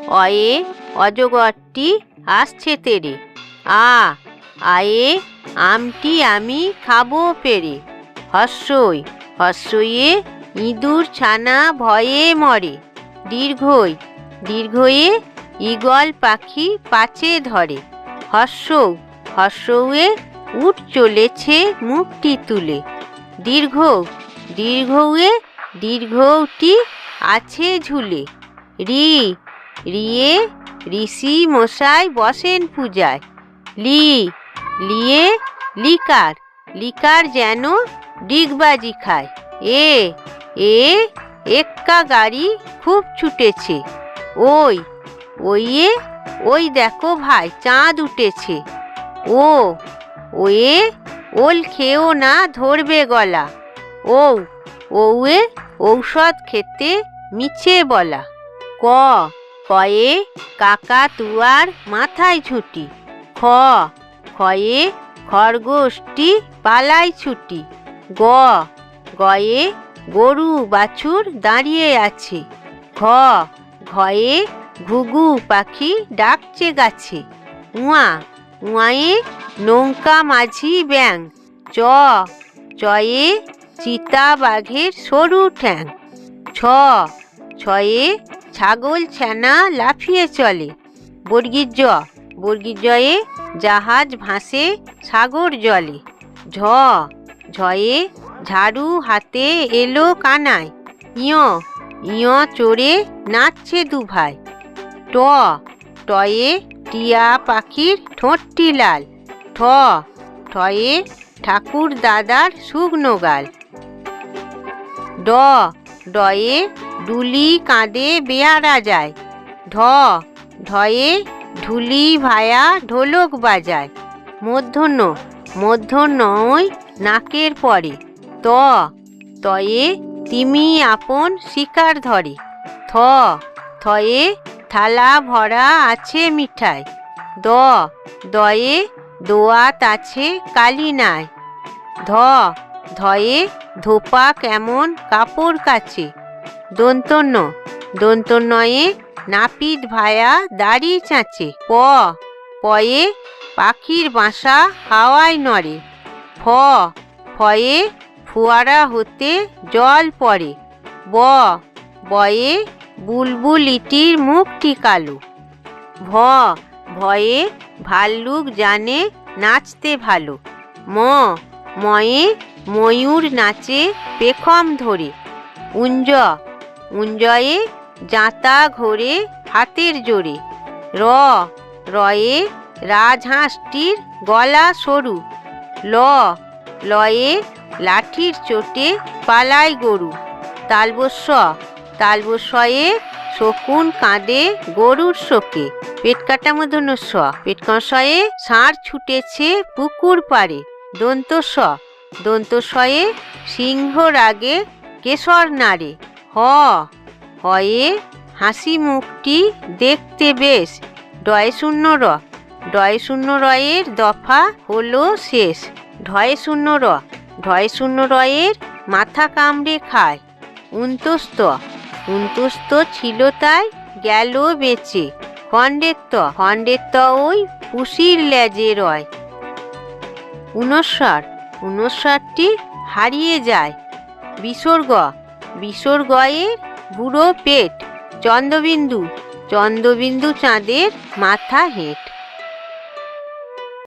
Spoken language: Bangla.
অয়ে অজগরটি আসছে তেরে। আয়ে আমটি আমি খাবো পেরে। হস্যই হস্যইয়ে ইঁদুর ছানা ভয়ে মরে। দীর্ঘয়ে ঈগল পাখি পাছে ধরে। হর্ষৌয়ে উট চলেছে মুখটি তুলে। দীর্ঘউয়ে দীর্ঘটি আছে ঝুলে। রিয়ে ঋষি মশাই বসেন পূজায়। লিয়ে লিকার যেন ডিগবাজি খায়। এক্কা গাড়ি খুব ছুটেছে। ওই দেখো ভাই চাঁদ উঠেছে। ওয়ে ওল খেও না ধরবে গলা। ওয়ে ঔষধ খেতে মিছে বলা। কয়ে কাকাতুয়ার মাথায় ঝুঁটি। খয়ে খরগোশটি পালায় ছুটি। গয়ে গরু বাছুর দাঁড়িয়ে আছে। ঘয়ে ঘুঘু পাখি ডাকছে গাছে। উয়ায়ে নৌকা মাঝি ব্যাং। চয়ে চিতা বাঘের সরু ঠ্যাং। ছয়ে ছাগল ছানা লাফিয়ে চলে। বর্গীর জাহাজ ভাসে সাগর জলে। ঝয়ে ঝাড়ু হাতে এলো কানায়। ইয় চড়ে নাচছে দুভাই। টয়ে টিয়া পাখির ঠোঁটটি লাল। ঠয়ে ঠাকুর দাদার শুকনো গাল। ডয়ে ডুলি কাঁদে বেয়ারা যায়। ঢয়ে ঢুলি ভায়া ঢোলক বাজায়। মূর্ধন্যই নাকের পরে। তয়ে তিমি আপন শিকার ধরে। থয়ে থালা ভরা আছে মিঠাই। দয়ে দোয়াত আছে কালি নাই। ধয়ে ধোপা কেমন কাপড় কাচে। দন্তন্যয়ে নাপিত ভায়া দাড়ি চাঁচে। পয়ে পাখির বাসা হাওয়ায় নড়ে। ফয়ে ফোয়ারা হতে জল পড়ে। বয়ে বুলবুলিটির মুখটি কালো। ভয়ে ভাল্লুক জানে নাচতে ভালো। ময়ে ময়ূর নাচে পেখম ধরে। উঞ্জয়ে জাঁতা ঘোরে হাতের জোরে। রয়ে রাজহাঁসটির গলা সরু। লয়ে লাঠির চোটে পালায় গরু। তালবস্যয়ে শকুন কাঁদে গরুর শোকে। পেটকাটা মূর্ধন্য ষ। পেটকষয়ে ষাঁড় ছুটেছে পুকুর পাড়ে। দন্তস্বয়ে সিংহ রাগে কেশর নাড়ে। হয়ে হাসি মুখটি দেখতে বেশ। ডয়ে শূন্য রয়ের দফা হলো শেষ। ঢয়ে শূন্য রয়ের মাথা কামড়ে খায়। উন্তস্ত ছিল তাই গেল বেঁচে। খণ্ডের ওই পুষির লেজে রয়। ঊনস্বরটি হারিয়ে যায়। বিসর্গয়ের বুড়ো পেট। চন্দ্রবিন্দু চাঁদের মাথা হেঁট।